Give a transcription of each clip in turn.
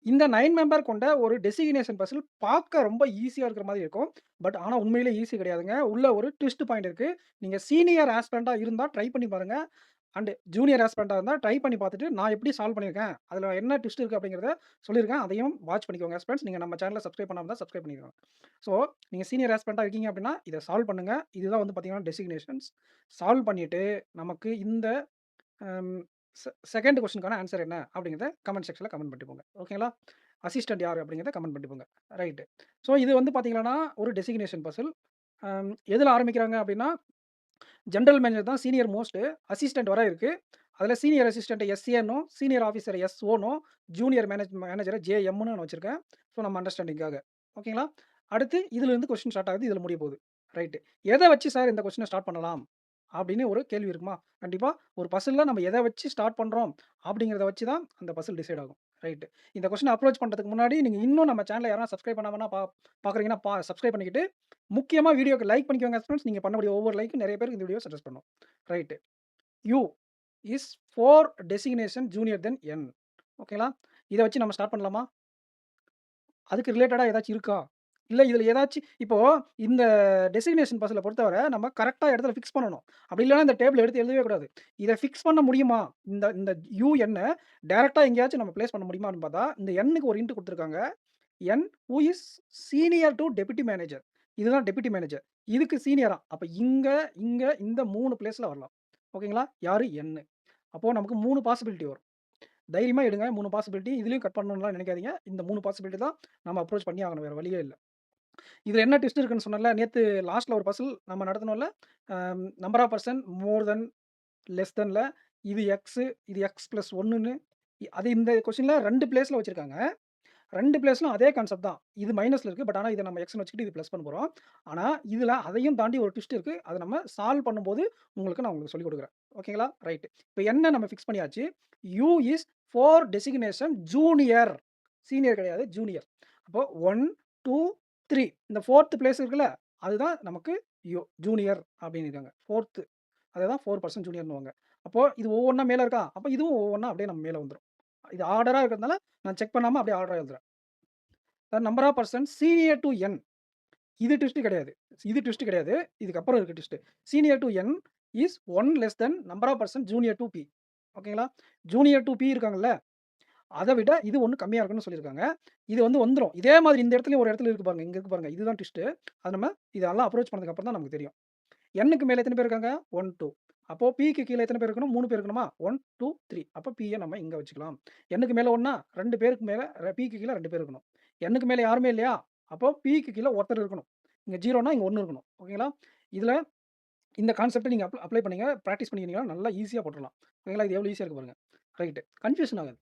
இந்த 9 மெம்பர் கொண்ட ஒரு டெசிக்னேஷன் பசில் பார்க்க ரொம்ப ஈஸியா இருக்கிற மாரி இருக்கும். பட் ஆனா உண்மையிலே ஈஸி கிடையாதுங்க. உள்ள ஒரு ட்விஸ்ட் பாயிண்ட் இருக்கு. நீங்க சீனியர் ஆஸ்பிரண்டா இருந்தா ட்ரை பண்ணி பாருங்க. அண்ட் ஜூனியர் ஆஸ்பிரண்டா இருந்தா ட்ரை பண்ணி பார்த்துட்டு, நான் எப்படி சால்வ் பண்ணியிருக்கேன், அதில என்ன ட்விஸ்ட் இருக்கு அப்படிங்கிறத சொல்லியிருக்கேன். அதையும் வாட்ச் பண்ணிக்கோங்க ஃபிரெண்ட்ஸ். நீங்க நம்ம சேனல சப்ஸ்கிரைப் பண்ணாம இருந்தா சப்ஸ்கிரைப் பண்ணிக்கோங்க. ஸோ நீங்க சீனியர் ஆஸ்பிரண்டா இருக்கீங்க அப்படின்னா, இத சால்வ் பண்ணுங்க. இதுதான் வந்து பார்த்தீங்கன்னா டெசிக்னேஷன்ஸ். சால்வ் பண்ணிட்டு நமக்கு இந்த அம் செகண்ட் கொஸ்டினுக்கான ஆன்ஸர் என்ன அப்படிங்கிறத கமெண்ட் செக்ஷன்ல கமெண்ட் பண்ணிட்டு போங்க. ஓகேங்களா? அசிஸ்டன்ட் யாரு அப்படிங்கிறத கமெண்ட் பண்ணிட்டு போங்க. ரைட். ஸோ இது வந்து பார்த்தீங்கன்னா, ஒரு டெசிக்னேஷன் பசில். எதுல ஆரம்பிக்கிறாங்க அப்படின்னா, ஜெனரல் மேனேஜர் தான் சீனியர் மோஸ்ட். அசிஸ்டன்ட் வர இருக்கு. அதில சீனியர் அசிஸ்டன்ட் எஸ்ஏன்னும், சீனியர் ஆஃபீசர் எஸ்ஓன்னும், ஜூனியர் மேனேஜர ஜேஎம்ன்னு நான் வச்சிருக்கேன். ஸோ நம்ம அண்டர்ஸ்டாண்டிங்காக. ஓகேங்களா? அடுத்து இதிலிருந்து கொஸ்டின் ஸ்டார்ட் ஆகுது. இதில முடிய போகுது. ரைட். எத வச்சு சார் இந்த கொஸ்டின ஸ்டார்ட் பண்ணலாம்? அப்படின்னு ஒரு கேள்வி இருக்குமா? கண்டிப்பா. ஒரு பசில்ல நம்ம எத வச்சு ஸ்டார்ட் பண்றோம் அப்படிங்கிறத வச்சு தான் அந்த பசில் டிசைட் ஆகும். ரைட். இந்த கொஸ்டின அப்ரோச் பண்றதுக்கு முன்னாடி நீங்க இன்னும் நம்ம சேனல யாராவது சப்ஸ்கிரைப் பண்ணாமன்னா பார்க்குறீங்கன்னா சப்ஸ்கிரைப் பண்ணிக்கிட்டு, முக்கியமா வீடியோக்கு லைக் பண்ணிக்கோங்க ஃபிரெண்ட்ஸ். நீங்க பண்ணக்கூடிய ஒவ்வொரு லைக்கும் நெறைய பேருக்கு இந்த வீடியோ சஜெஸ்ட் பண்ணும். Right. U is 4 designation junior than N. ஓகேங்களா? இத வச்சு நம்ம ஸ்டார்ட் பண்ணலாமா? அதுக்கு ரிலேட்டடா ஏதாச்சும் இருக்கா? இல்ல இதுல ஏதாச்சும் இப்போ இந்த டெசிக்னேஷன் பசில பொறுத்தவர நம்ம கரெக்ட்டா இடத்துல ஃபிக்ஸ் பண்ணணும். அப்படி இல்லன்னா இந்த டேபிள் எடுத்து எழுதவே கூடாது. இத ஃபிக்ஸ் பண்ண முடியுமா? இந்த இந்த யுஎன்ன டைரக்ட்டா எங்கேயாச்சும் நம்ம பிளேஸ் பண்ண முடியுமான்னு பார்த்தா, இந்த என்னுக்கு ஒரு ஹிண்ட் குடுத்துருக்காங்க. N who is senior to deputy manager. இதுதான் டெப்யூட்டி மேனேஜர். இதுக்கு சீனியரா. அப்ப இங்க, இங்க இந்த 3 பிளேஸ்ல வரலாம். ஓகேங்களா? யாரு? என்னு. அப்போ நமக்கு 3 பாசிபிலிட்டி வரும். தைரியமா எடுங்க 3 பாசிபிலிட்டி. இதுலயும் கட் பண்ணணும்லாம் நினைக்காதீங்க. இந்த 3 பாசிபிலிட்டி தான் நம்ம அப்ரோச் பண்ணி ஆகணும். வேற வழியே இல்ல. இதுல என்ன ட்விஸ்ட் இருக்குன்னு சொன்னேன்ல, நேத்து லாஸ்ட்ல ஒரு பசில் நம்ம நடத்துனோம்ல. Number of person more than, less தென்ல இது எக்ஸ், இது எக்ஸ் பிளஸ் 1ன்னு அது இந்த கொஸ்டின்ல 2 பிளேஸ்ல வச்சிருக்காங்க. 2 பிளேஸ்லும் அதே கான்செப்ட் தான். இது மைனஸ்ல இருக்கு. பட் ஆனா இத நம்ம எக்ஸ்ன்னு வச்சுக்கிட்டு இது பிளஸ் பண்ண போறோம். ஆனா இதுல அதையும் தாண்டி ஒரு ட்விஸ்ட் இருக்கு. அத நம்ம சால்வ் பண்ணும்போது நான் உங்களுக்கு சொல்லிக் குடுக்குறேன். ஓகேங்களா? ரைட். இப்ப என்ன நம்ம ஃபிக்ஸ் பண்ணியாச்சு. You is 4 designation junior. Senior கிடையாது. ஜூனியர். அப்போ 1, 2, 3 இந்த 4த் பிளேஸ் இருக்குல்ல, அதுதான் நமக்கு ஜூனியர் அப்படின்னு இருக்காங்க. 4த் அததான் 4% ஜூனியர்ன்னுவாங்க. அப்போ இது ஒவ்வொன்னா மேல இருக்கா? அப்ப இதுவும் ஒவ்வொன்னா அப்படியே நம்ம மேல வந்துரும். இது ஆர்டரா இருக்கிறதுனால நான் செக் பண்ணாம அப்படியே ஆர்டரா எழுதுறேன். Number of person senior to N. இது ட்விஸ்ட் கிடையாது. இது ட்விஸ்ட் கிடையாது. இதுக்கப்புறம் இருக்கு twist. Senior to N is 1 less than number of person junior to B. ஓகேங்களா? ஜூனியர் டூ பி இருக்காங்கல்ல, அத விட இது ஒண்ணு கம்மியா இருக்குன்னு சொல்லியிருக்காங்க. இது வந்து வந்துரும். இதே மாதிரி இந்த இடத்துலயும் ஒரு இடத்துல இருக்கு பாருங்க. இங்க இருக்கு பாருங்க. இதுதான் ட்விஸ்ட். அது நம்ம இதெல்லாம் அப்ரோச் பண்ணதுக்கு அப்புறம் தான் நமக்கு தெரியும். என்னுக்கு மேல எத்தன பேர் இருக்காங்க? 1, 2. அப்போ பிக்கு கீழ எத்தன பேர் இருக்கணும்? 3 பேர் இருக்கணுமா? 1, 2, 3. அப்ப பிய நம்ம இங்க வச்சுக்கலாம். என்னுக்கு மேல 1னா 2 பேருக்கு மேல பிக்கு கீழ 2 பேர் இருக்கணும். என்னுக்கு மேல யாருமே இல்லையா? அப்போ பிக்கு கீழ ஒருத்தர் இருக்கணும். இங்க 0னா இங்க 1 இருக்கணும். ஓகேங்களா? இதுல இந்த கான்செப்ட்ட நீங்க அப்ளை பண்ணீங்க, பிராக்டிஸ் பண்ணிக்கிட்டீங்கன்னா நல்லா ஈஸியா போட்டுறலாம். ஓகேங்களா? இது எவ்வளோ ஈஸியா இருக்கு பாருங்க. ரைட். கன்ஃப்யூஷன் ஆகாது.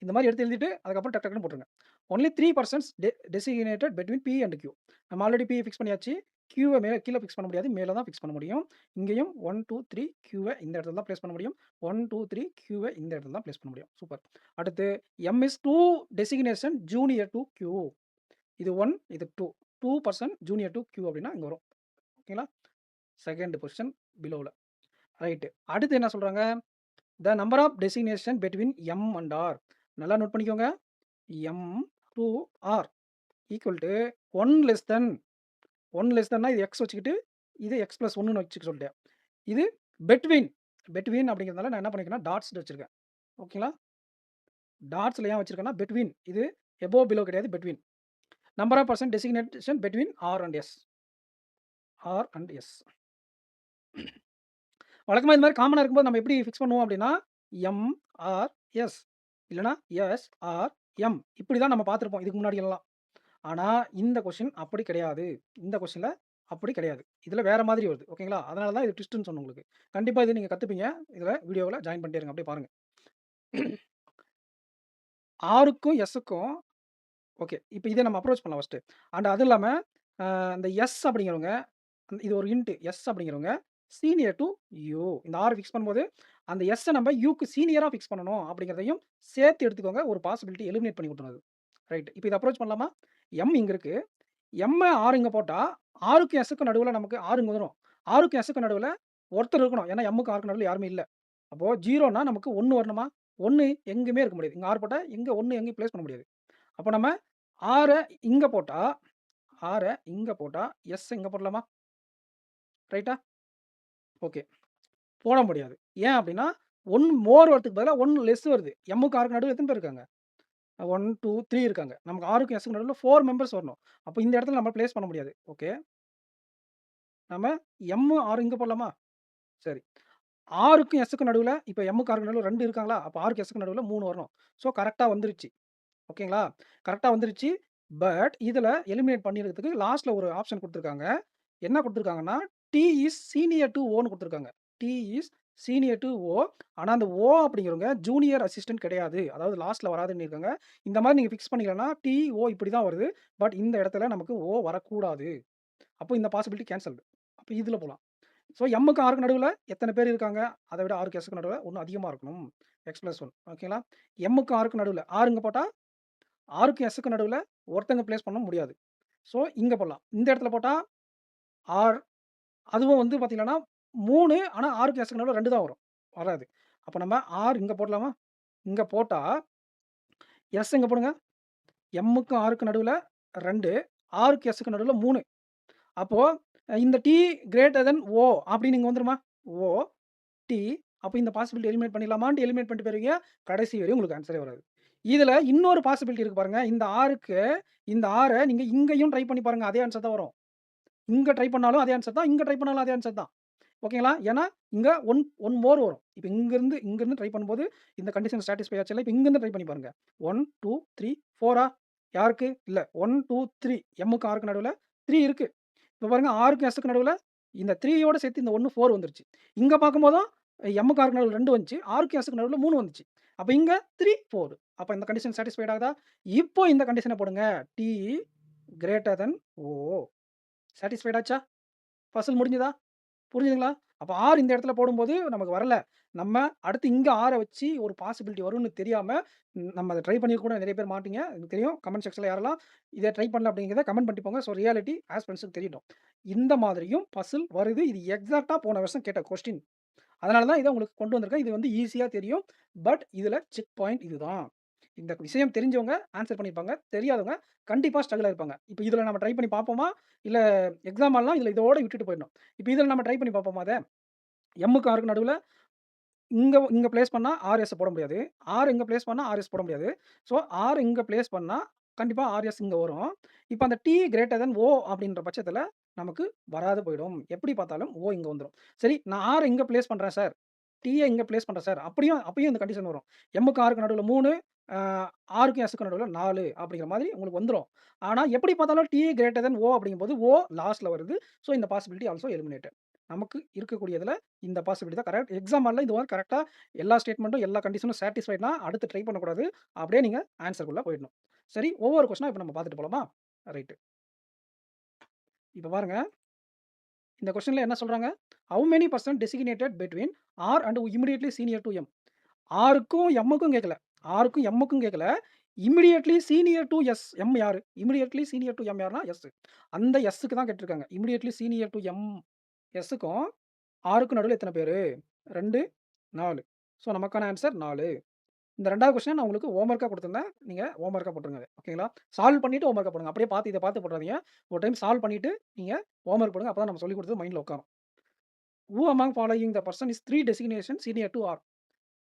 இந்த மாரி எடுத்து எழுதிட்டு, அதுக்கப்புறம் டக் டக்குன்னு போட்டுருங்க. Only 3 persons designated between B and Q. நம்ம ஆல்ரெடி பி ஃபிக்ஸ் பண்ணியாச்சு. கியூவ கீழ ஃபிக்ஸ் பண்ண முடியாது. மேல தான் ஃபிக்ஸ் பண்ண முடியும். இங்கேயும் 1, 2, 3 கியூவ இந்த இடத்துல தான் பிளேஸ் பண்ண முடியும். 1, 2, 3 கியூவ இந்த இடத்துல தான் பிளேஸ் பண்ண முடியும். சூப்பர். அடுத்து M is 2 designation junior to Q. இது 1 இது 2. 2 பெர்சன் ஜூனியர் டூ கியூ அப்டின்னா இங்க வரும். ஓகேங்களா? செகண்ட் பொசிஷன் பிலோல. ரைட். அடுத்து என்ன சொல்றாங்க? The number of designation between M and R. நல்லா நோட் பண்ணிக்கோங்க. M to R equal to 1 less than 1 less தென்னா இது எக்ஸ் வச்சுக்கிட்டு, இது எக்ஸ் பிளஸ் 1ன்னு வச்சுக்க சொல்லிட்டேன். இது பெட்வீன் பெட்வீன் அப்படிங்கிறதுனால நான் என்ன பண்ணியிருக்கேன்னா, டாட்ஸ் வச்சிருக்கேன். ஓகேங்களா? டாட்ஸ்ல ஏன் வச்சிருக்கேன்னா, பெட்வீன் இது எபோவ் பிலோ கிடையாது. Between. Number of person designation between R and S. R and S. வழக்கமா இந்த மாரி காமனா இருக்கும்போது நம்ம எப்படி ஃபிக்ஸ் பண்ணுவோம் அப்படின்னா, எம், ஆர், எஸ். இல்லன்னா எஸ், ஆர், எம். இப்படி தான் நம்ம பார்த்திருப்போம் இதுக்கு முன்னாடி எல்லாம். ஆனா, இந்த கொஸ்டின் அப்படி கிடையாது. இந்த கொஸ்டின்ல அப்படி கிடையாது. இதுல வேற மாதிரி வருது. ஓகேங்களா? அதனால தான் இது ட்விஸ்ட்ன்னு சொன்னேன் உங்களுக்கு. கண்டிப்பா இத நீங்க கத்துப்பீங்க. இதுல வீடியோவுல ஜாயின் பண்ணிட்டே இருங்க. அப்படியே பாருங்க. ஆருக்கும், எஸ்ஸுக்கும் ஓகே. இப்ப இத நம்ம அப்ரோச் பண்ணலாம் ஃபர்ஸ்ட்டு. அண்ட் அது இல்லாம அந்த எஸ் அப்படிங்கிறவங்க இது ஒரு ஹிண்ட். எஸ் அப்படிங்கிறவங்க சீனியர் டூ யூ. இந்த ஆர் ஃபிக்ஸ் பண்ணும்போது, அந்த எஸ்ஸ நம்ம யூக்கு சீனியரா ஃபிக்ஸ் பண்ணணும் அப்படிங்கிறதையும் சேர்த்து எடுத்துக்கோங்க. ஒரு பாசிபிலிட்டி எலிமினேட் பண்ணி விட்டுரும் அது. ரைட். இப்ப இத அப்ரோச் பண்ணலாமா? எம் இங்க இருக்கு. எம்ம ஆர் இங்க போட்டா, ஆருக்கும் எஸ்ஸுக்கும் நடுவுல நமக்கு ஆர் இங்க வந்துரும். ஆருக்கும் எஸ்ஸுக்கும் நடுவுல ஒருத்தர் இருக்கணும். ஏன்னா எம்முக்கும் ஆருக்கும் நடுவுல யாருமே இல்ல. அப்போ 0ன்னா நமக்கு 1 வரணுமா? 1 எங்கேயுமே இருக்க முடியாது. இங்க ஆர் போட்டா எங்க 1 எங்கேயும் பிளேஸ் பண்ண முடியாது. அப்ப நம்ம 6 இங்க போட்டா 6 இங்க போட்டா, எஸ் இங்க போடலாமா? ரைட்டா? ஓகே. போட முடியாது. ஏன் அப்டின்னா, 1 மோர் வரதுக்கு பதிலா 1 லெஸ் வருது. எம்முக்கும் ஆருக்கும் நடுவுல எத்தன பேர் இருக்காங்க? 1, 2, 3 இருக்காங்க. நமக்கு ஆருக்கும் எஸ்ஸுக்கும் நடுவுல 4 மெம்பர்ஸ் வரணும். அப்ப இந்த இடத்துல நம்ம பிளேஸ் பண்ண முடியாது. ஓகே. நம்ம எம், ஆர் இங்க போடலாமா? சரி. ஆருக்கும் எஸ்ஸுக்கும் நடுவுல இப்ப எம்முக்கும் ஆருக்கும் நடுவுல 2 இருக்காங்களா? அப்ப ஆருக்கும் எஸ்ஸுக்கும் நடுவுல 3 வரணும். ஸோ கரெக்ட்டா வந்துருச்சு. ஓகேங்களா? கரெக்ட்டா வந்துருச்சு. பட் இதுல எலிமினேட் பண்ணிறதுக்கு லாஸ்ட்ல ஒரு ஆப்ஷன் குடுத்துருக்காங்க. என்ன குடுத்துருக்காங்கன்னா, டி இஸ் சீனியர் டூ ஓன்னு குடுத்துருக்காங்க. டி இஸ் சீனியர் டூ ஓ. ஆனா அந்த ஓ அப்படிங்கிறவங்க ஜூனியர் அசிஸ்டன்ட் கிடையாது. அதாவது லாஸ்ட்ல வராதுன்னு இருக்காங்க. இந்த மாரி நீங்க ஃபிக்ஸ் பண்ணிக்கலன்னா, டி, ஓ இப்படி தான் வருது. பட் இந்த இடத்துல நமக்கு ஓ வரக்கூடாது. அப்போ இந்த பாசிபிலிட்டி கேன்சல்டு. அப்ப இதுல போலாம். ஸோ எம்முக்கும் ஆருக்கும் நடுவுல எத்தன பேர் இருக்காங்க? அத விட ஆருக்கும் எஸ்ஸுக்கும் நடுவுல ஒண்ணு அதிகமா இருக்கணும். எக்ஸ் பிளஸ் 1 ஓகேங்களா? எம்முக்கும் ஆருக்கும் நடுவுல ஆர் இங்க போட்டா, ஆருக்கும் எஸ்ஸுக்கும் நடுவுல ஒருத்தங்க பிளேஸ் பண்ண முடியாது. ஸோ இங்க போடலாம். இந்த இடத்துல போட்டா ஆர் அதுவும் வந்து பார்த்தீங்கன்னா 3 ஆனா ஆருக்கும் எஸ்ஸுக்கும் நடுவுல 2 தான் வரும். வராது. அப்ப நம்ம ஆர் இங்க போடலாமா? இங்க போட்டா எஸ் இங்க போடுங்க. எம்முக்கும் ஆருக்கும் நடுவுல 2, ஆருக்கும் எஸ்ஸுக்கும் நடுவுல 3. அப்போ இந்த டி கிரேட்டர் தென் ஓ அப்படின்னு இங்க வந்துருமா? ஓ, டி அப்ப இந்த பாசிபிலிட்டி எலிமினேட் பண்ணிடலாமான்ட்டு எலிமினேட் பண்ணிட்டு போயிருவீங்க. கடைசி வரையும் உங்களுக்கு ஆன்ஸரே வராது. இதுல இன்னொரு பாசிபிலிட்டி இருக்கு பாருங்க. இந்த ஆருக்கு இந்த ஆர நீங்க இங்கேயும் ட்ரை பண்ணி பாருங்க. அதே ஆன்ஸர் தான் வரும். இங்க ட்ரை பண்ணாலும் அதே ஆன்ஸர் தான். இங்க ட்ரை பண்ணாலும் அதே ஆன்ஸர் தான். ஓகேங்களா? ஏன்னா, இங்க 1 மோர் வரும். இப்ப இங்கருந்து ட்ரை பண்ணும்போது இந்த கண்டிஷன் சாட்டிஸ்ஃபை ஆச்சுல்ல. இப்ப இங்கருந்து ட்ரை பண்ணி பாருங்க. 1, 2, 3, 4ஆ? யாருக்கு? இல்ல. 1, 2, 3 எம்முக்கும் ஆருக்கும் நடுவுல 3 இருக்கு. இப்ப பாருங்க ஆருக்கும் எஸ்ஸுக்கும் நடுவுல இந்த 3யோட சேர்த்து இந்த 1 4 வந்துருச்சு. இங்க பார்க்கும்போதும் எம்முக்கும் ஆருக்கும் நடுவுல 2 வந்துச்சு. ஆருக்கும் எஸ்ஸுக்கும் நடுவுல 3 வந்துச்சு. அப்ப இங்க 3, 4 அப்ப இந்த கண்டிஷன் சாட்டிஸ்ஃபைட் ஆகுதா? இப்போ இந்த கண்டிஷன போடுங்க. டி கிரேட்டர் தென் ஓ. சாட்டிஸ்ஃபைட் ஆச்சா? பசில் முடிஞ்சுதா? புரிஞ்சுதுங்களா? அப்ப ஆர் இந்த இடத்துல போடும்போது நமக்கு வரல. நம்ம அடுத்து இங்க ஆர வச்சு ஒரு பாசிபிலிட்டி வரும்னு தெரியாம, நம்ம அத ட்ரை பண்ணி கூட நெறைய பேர் மாட்டீங்க. எனக்கு தெரியும். கமெண்ட் செக்ஷன்ல யாரெல்லாம் இத ட்ரை பண்ணல அப்படிங்கிறத கமெண்ட் பண்ணிட்டு போங்க. ஸோ ரியாலிட்டி ஆஸ் ஃப்ரெண்ட்ஸ்க்கு தெரியட்டும். இந்த மாதிரியும் பசில் வருது. இது எக்ஸாக்ட்டா போன வருஷம் கேட்ட கொஸ்டின். அதனால தான் இத உங்களுக்கு கொண்டு வந்திருக்கேன். இது வந்து ஈஸியா தெரியும். பட் இதுல செக் பாயிண்ட் இதுதான். இந்த விஷயம் தெரிஞ்சவங்க ஆன்ஸர் பண்ணியிருப்பாங்க. தெரியாதவங்க கண்டிப்பா ஸ்ட்ரகுளா இருப்பாங்க. இப்ப இதுல நம்ம ட்ரை பண்ணி பார்ப்போமா? இல்ல எக்ஸாம் ஹால்னா இதுல இதோட விட்டுட்டு போயிடணும். இப்ப இதுல நம்ம ட்ரை பண்ணி பார்ப்போமா அத? எம்முக்கும் ஆருக்கும் நடுவுல இங்க இங்க பிளேஸ் பண்ணா ஆர்எஸ் போட முடியாது. ஆர் இங்க பிளேஸ் பண்ணா ஆர்எஸ் போட முடியாது. ஸோ ஆர் இங்க பிளேஸ் பண்ணா கண்டிப்பா ஆர்எஸ் இங்க வரும். இப்ப அந்த டி கிரேட்டர் தென் ஓ அப்படின்ற பட்சத்தில நமக்கு வராது போயிடும். எப்படி பார்த்தாலும் ஓ இங்க வந்துரும். சரி நான் ஆர இங்க பிளேஸ் பண்றேன் சார். டீய இங்க பிளேஸ் பண்றேன் சார். அப்பயும் இந்த கண்டிஷன் வரும். எம்முக்கும் ஆருக்கும் நடுவுல 3 ஆ ஆருக்கும் எஸ்ஸுக்கும் நடுவுல 4 அப்படிங்கிற மாதிரி உங்களுக்கு வந்துரும். ஆனா எப்படி பார்த்தாலும் டி கிரேட்டர் தென் ஓ அப்படிங்கும்போது ஓ லாஸ்ட்ல வருது. ஸோ இந்த பாசிபிலிட்டி ஆல்சோ எலிமினேட்டட். நமக்கு இருக்கக்கூடியதுல இந்த பாசிபிலிட்டி தான் கரெக்ட். எக்ஸாம் ஹால்ல இது வந்து கரெக்ட்டா எல்லா ஸ்டேட்மென்ட்டும், எல்லா கண்டிஷனும் சாட்டிஸ்ஃபைட்னா அடுத்து ட்ரை பண்ணக்கூடாது. அப்படியே நீங்க ஆன்ஸர்க்குள்ள போயிடணும். சரி, ஒவ்வொரு கொஸ்டினா இப்ப நம்ம பார்த்துட்டு போலாமா? ரைட். இப்ப பாருங்க, இந்த கொஸ்டின்ல என்ன சொல்றாங்க? How many person designated between R and immediately senior to M. ஆருக்கும் எம்முக்கும் கேட்கல. ஆருக்கும் எம்முக்கும் கேட்கல. Immediately senior to S. M யாரு? இமிடியேட்லி சீனியர் டூ எம் யாருன்னா எஸ். அந்த எஸ்ஸுக்கு தான் கேட்டிருக்காங்க. இமிடியேட்லி சீனியர் டூ எம் எஸ்ஸுக்கும் ஆருக்கும் நடுவுல எத்தன பேரு? 2, 4. ஸோ நமக்கான ஆன்ஸர் 4. இந்த 2வது கொஸ்டின நான் உங்களுக்கு ஹோம் ஒர்க்கா குடுத்திருந்தேன். நீங்க ஹோம் ஒர்க்கா போட்டுருங்க அத. ஓகேங்களா? சால்வ் பண்ணிட்டு ஹோம் ஒர்க்கா போடுங்க. அப்படியே பார்த்து இத பார்த்து போட்றாதீங்க. ஒரு டைம் சால்வ் பண்ணிட்டு நீங்க ஹோம் ஒர்க் போடுங்க. அப்பதான் நம்ம சொல்லிக் குடுத்தது மைண்ட்ல உட்காரும். Who among following the person is 3 designation senior to R?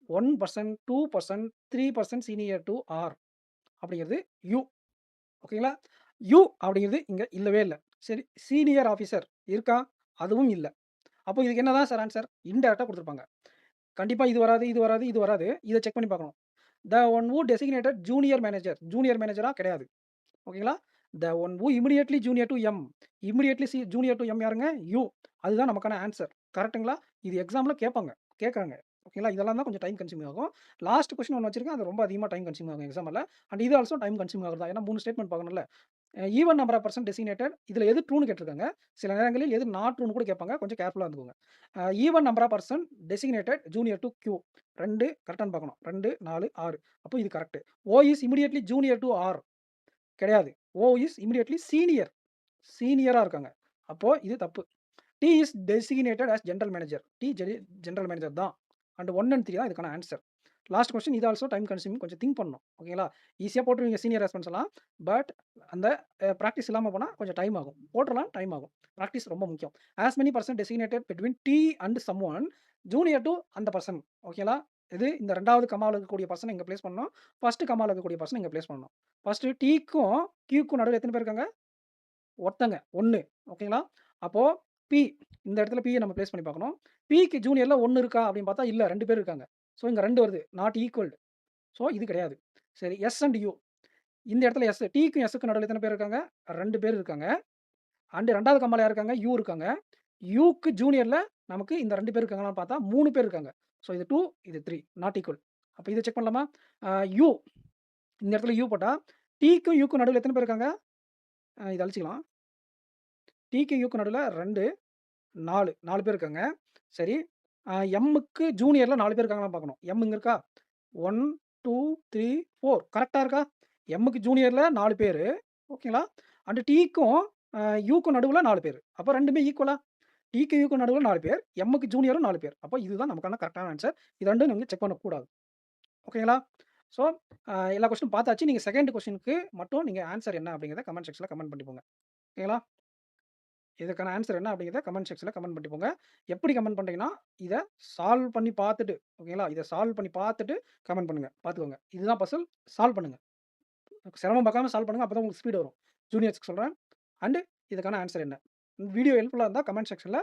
1%, 2%, 3% senior to R அப்படிங்கிறது யூ. ஓகேங்களா? யூ அப்படிங்கிறது இங்க இல்லவே இல்ல. சரி, சீனியர் ஆஃபீசர் இருக்கா? அதுவும் இல்ல. அப்போ இதுக்கு என்னதான் சார் ஆன்ஸர்? இன்டைரக்ட்டா குடுத்துருப்பாங்க. கண்டிப்பா இது வராது, இது வராது, இது வராது. இத செக் பண்ணி பார்க்கணும். The one who designated junior manager. Junior மேனேஜரா? கிடையாது. ஓகேங்களா? The one who immediately junior to M. Immediately junior to M யாருங்க? யூ. அதுதான் நமக்கான ஆன்ஸர். கரெக்ட்டுங்களா? இது எக்ஸாம்ல கேட்பாங்க. கேட்கறாங்க. ஓகேங்களா? இதெல்லாம் தான் கொஞ்சம் டைம் கன்சியூமிங் ஆகும். லாஸ்ட் கொஸ்டின் ஒண்ணு வச்சிருக்கேன். அது ரொம்ப அதிகமா டைம் கன்சியூமிங் ஆகும் எக்ஸாம்ல. அண்ட் இது ஆல்சோ டைம் கன்சியூமிங் ஆகுறது தான். ஏன்னா 3 ஸ்டேட்மென்ட் பார்க்கணும்ல. Even number of person designated இதுல எது ட்ரூன்னு கேட்டிருக்காங்க. சில நேரங்களில் எது நாட் ட்ரூன்னு கூட கேட்பாங்க. கொஞ்சம் கேர்ஃபுல்லா இருந்துக்கோங்க. Even number of person designated junior to Q. 2 கரெக்ட்டான்னு பார்க்கணும். 2, 4, 6. அப்போ இது correct. O is immediately junior to R. கிடையாது. O is immediately senior. சீனியரா இருக்காங்க. அப்போ இது தப்பு. T is designated as general manager. T general manager தான். அண்ட் 1 அண்ட் 3 தான் இதுக்கான ஆன்ஸர். லாஸ்ட் கொஸ்டின் இது ஆல்சோ டைம் கன்சியூமிங் கொஞ்சம் திங்க் பண்ணணும். ஓகேங்களா? ஈஸியா போட்டுருவீங்க சீனியர் ரெஸ்பான்ஸ் எல்லாம். பட் அந்த பிராக்டிஸ் இல்லாம போனா கொஞ்சம் டைம் ஆகும். போட்டுறலாம் டைம் ஆகும். பிராக்டிஸ் ரொம்ப முக்கியம். As many person designated between T and someone junior to அந்த பெர்சன். ஓகேங்களா? இது இந்த 2வது கமால இருக்கக்கூடிய பெர்சன இங்க பிளேஸ் பண்ணணும். ஃபர்ஸ்ட் கமால இருக்கக்கூடிய பெர்சன இங்க பிளேஸ் பண்ணணும். ஃபர்ஸ்ட் டிக்கும் கியூக்கும் நடுவுல எத்தன பேர் இருக்காங்க? ஒருத்தங்க 1. ஓகேங்களா? அப்போ பி இந்த இடத்துல பிய நம்ம பிளேஸ் பண்ணி பார்க்கணும். பிக்கு ஜூனியர்ல 1 இருக்கா அப்படின்னு பார்த்தா இல்ல 2 பேர் இருக்காங்க. ஸோ இங்க 2 வருது. நாட் ஈக்குவல்டு. ஸோ இது கிடையாது. சரி எஸ் அண்ட் யூ. இந்த இடத்துல எஸ் டிக்கும் எஸ்ஸுக்கும் நடுவுல எத்தன பேர் இருக்காங்க? 2 பேர் இருக்காங்க. அண்ட் 2வது கமால யார் இருக்காங்க? யூ இருக்காங்க. யூக்கு ஜூனியர்ல நமக்கு இந்த 2 பேர் இருக்காங்களான்னு பார்த்தா 3 பேர் இருக்காங்க. ஸோ இது 2 இது 3 நாட் ஈக்குவல். அப்ப இத செக் பண்ணலாமா? யூ இந்த இடத்துல யூ போட்டா டிக்கும் யூக்கும் நடுவுல எத்தன பேர் இருக்காங்க? இத அழிச்சுக்கலாம். டிக்கும் யூக்கும் நடுவுல 2 4 பேர் இருக்காங்க. சரி. எம்முக்கு ஜூனியர்ல 4 பேர் இருக்காங்களான்னு பார்க்கணும். எம் இங்க இருக்கா? 1, 2, 3, 4 கரெக்ட்டா இருக்கா? எம்முக்கு ஜூனியர்ல 4 பேரு. ஓகேங்களா? அண்ட் டிக்கும் யூக்கும் நடுவுல 4 பேரு. அப்ப 2மே ஈக்குவலா? டிக்கும் யூக்கும் நடுவுல 4 பேர். எம்முக்கு ஜூனியரும் 4 பேர். அப்ப இதுதான் நமக்கான கரெக்ட்டான ஆன்ஸர். இது 2ம் நீங்க செக் பண்ணக்கூடாது. ஓகேங்களா? ஸோ எல்லா கொஸ்டினும் பார்த்தாச்சு. நீங்க 2nd கொஸ்டினுக்கு மட்டும் நீங்க ஆன்ஸர் என்ன அப்படிங்கிறத கமெண்ட் செக்ஷன்ல கமெண்ட் பண்ணிட்டு போங்க. ஓகேங்களா? இதுக்கான ஆன்ஸர் என்ன அப்படிங்கிறத கமெண்ட் செக்ஷன்ல கமெண்ட் பண்ணிட்டு போங்க. எப்படி கமெண்ட் பண்றீங்கன்னா, இத சால்வ் பண்ணி பார்த்துட்டு, ஓகேங்களா? இத சால்வ் பண்ணி பார்த்துட்டு கமெண்ட் பண்ணுங்க. பார்த்துக்கோங்க. இதுதான் பசில் சால்வ் பண்ணுங்க. சிரமம் பார்க்காம சால்வ் பண்ணுங்க. அப்பதான் உங்களுக்கு ஸ்பீட் வரும். ஜூனியர்ஸ்க்கு சொல்றேன். அண்ட் இதுக்கான ஆன்ஸர் என்ன? வீடியோ ஹெல்ப்ஃபுல்லா இருந்தா கமெண்ட் செக்ஷன்ல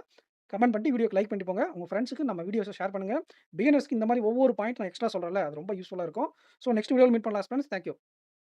கமெண்ட் பண்ணிட்டு வீடியோக்கு லைக் பண்ணிட்டு போங்க. உங்க ஃப்ரெண்ட்ஸ்க்கு நம்ம வீடியோஸ ஷேர் பண்ணுங்க. பிகினர்ஸ்க்கு இந்த மாரி ஒவ்வொரு பாயிண்ட் நான் எக்ஸ்ட்ரா சொல்றேன்ல, அது ரொம்ப யூஸ்ஃபுல்லா இருக்கும். ஸோ நெக்ஸ்ட் வீடியோல மீட் பண்ணலாம் ஃபிரெண்ட்ஸ். Thank you.